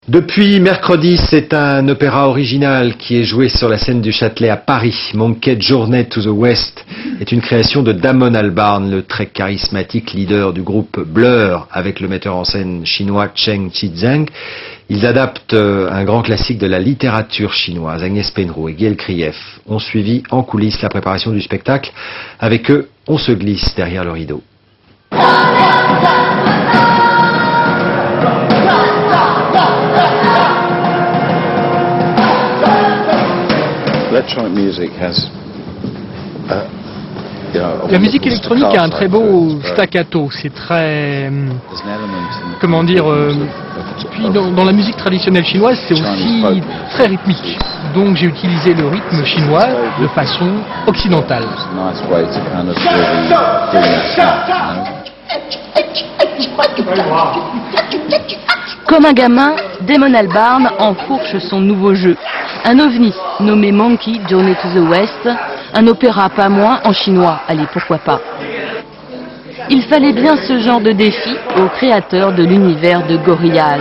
Depuis mercredi, c'est un opéra original qui est joué sur la scène du Châtelet à Paris. Monkey Journey to the West est une création de Damon Albarn, le très charismatique leader du groupe Blur, avec le metteur en scène chinois Chen Qizheng. Ils adaptent un grand classique de la littérature chinoise. Agnès Penroux et Gaël Krief ont suivi en coulisses la préparation du spectacle. Avec eux, on se glisse derrière le rideau. La musique électronique a un très beau staccato, c'est très... comment dire... puis dans la musique traditionnelle chinoise, c'est aussi très rythmique. Donc j'ai utilisé le rythme chinois de façon occidentale. Comme un gamin, Damon Albarn enfourche son nouveau jeu. Un ovni nommé Monkey Journey to the West, un opéra pas moins en chinois, allez pourquoi pas. Il fallait bien ce genre de défi aux créateurs de l'univers de Gorillaz.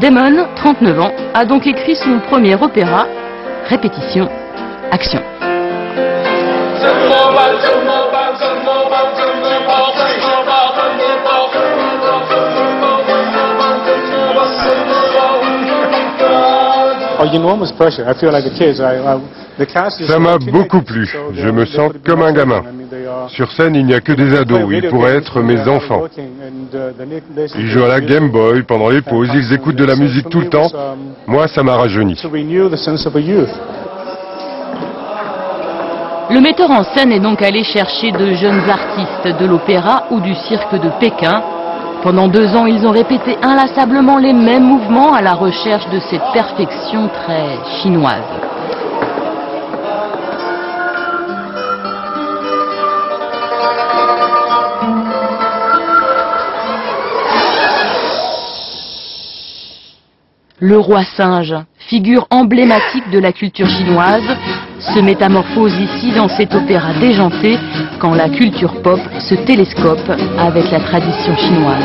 Damon, 39 ans, a donc écrit son premier opéra, répétition, action. Ça m'a beaucoup plu. Je me sens comme un gamin. Sur scène, il n'y a que des ados. Ils pourraient être mes enfants. Ils jouent à la Game Boy pendant les pauses. Ils écoutent de la musique tout le temps. Moi, ça m'a rajeuni. Le metteur en scène est donc allé chercher de jeunes artistes de l'opéra ou du cirque de Pékin. Pendant 2 ans, ils ont répété inlassablement les mêmes mouvements à la recherche de cette perfection très chinoise. Le roi singe, figure emblématique de la culture chinoise, se métamorphose ici dans cet opéra déjanté quand la culture pop se télescope avec la tradition chinoise.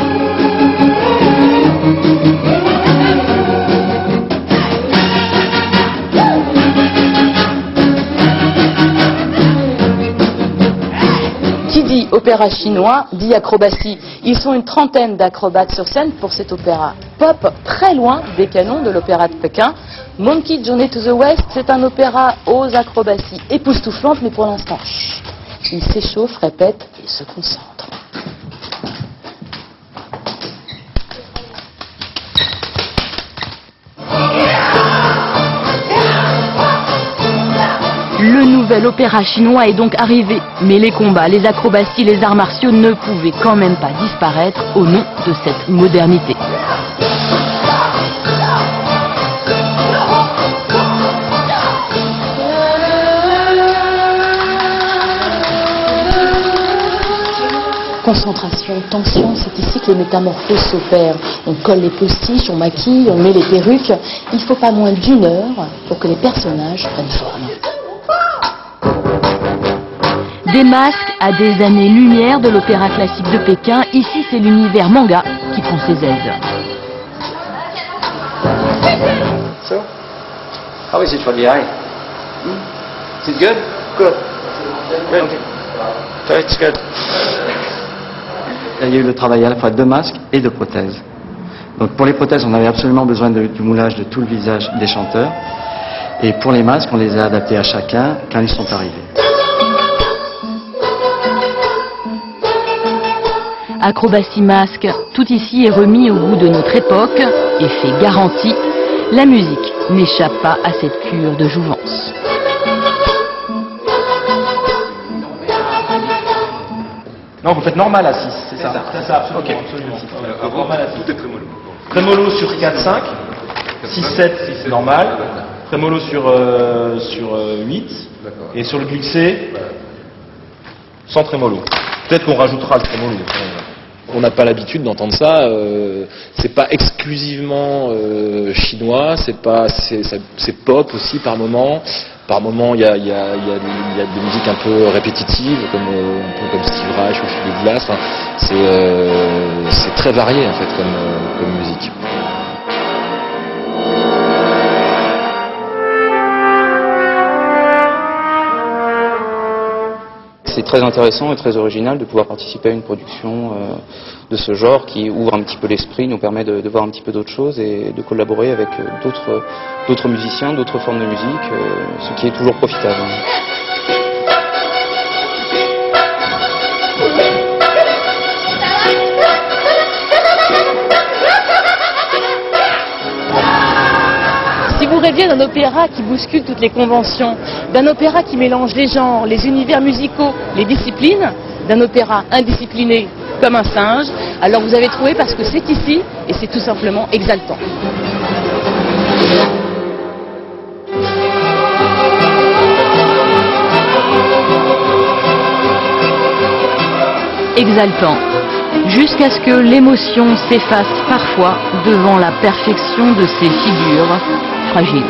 Qui dit opéra chinois, dit acrobatie. Ils sont une trentaine d'acrobates sur scène pour cet opéra pop, très loin des canons de l'opéra de Pékin. Monkey Journey to the West, c'est un opéra aux acrobaties époustouflantes, mais pour l'instant, il s'échauffe, répète et se concentre. Le nouvel opéra chinois est donc arrivé, mais les combats, les acrobaties, les arts martiaux ne pouvaient quand même pas disparaître au nom de cette modernité. Concentration, tension, c'est ici que les métamorphoses s'opèrent. On colle les postiches, on maquille, on met les perruques. Il ne faut pas moins d'1 heure pour que les personnages prennent forme. Des masques à des années-lumière de l'opéra classique de Pékin, ici c'est l'univers manga qui prend ses aises. So, how is it for the eye? Is it good? Good. Good. So it's good. Il y a eu le travail à la fois de masques et de prothèses. Donc pour les prothèses, on avait absolument besoin du moulage de tout le visage des chanteurs. Et pour les masques, on les a adaptés à chacun quand ils sont arrivés. Acrobatie masque, tout ici est remis au goût de notre époque, effet garanti, la musique n'échappe pas à cette cure de jouvence. Non, vous faites normal à 6, c'est ça? C'est ça, absolument. Okay. Normal à 6. Tout est trémolo. Trémolo sur 4-5, 6-7 normal, trémolo sur 8, et sur le glissé, sans trémolo. Peut-être qu'on rajoutera le trémolo. On n'a pas l'habitude d'entendre ça. C'est pas exclusivement chinois. C'est pop aussi par moment. Par moment, il y a des musiques un peu répétitives, un peu comme Steve Reich ou Philip Glass. Enfin, c'est très varié en fait comme musique. très intéressant et très original de pouvoir participer à une production de ce genre qui ouvre un petit peu l'esprit, nous permet de voir un petit peu d'autres choses et de collaborer avec d'autres musiciens, d'autres formes de musique, ce qui est toujours profitable. Si vous rêviez d'un opéra qui bouscule toutes les conventions, d'un opéra qui mélange les genres, les univers musicaux, les disciplines, d'un opéra indiscipliné comme un singe, alors vous avez trouvé parce que c'est ici et c'est tout simplement exaltant. Exaltant, jusqu'à ce que l'émotion s'efface parfois devant la perfection de ces figures fragiles.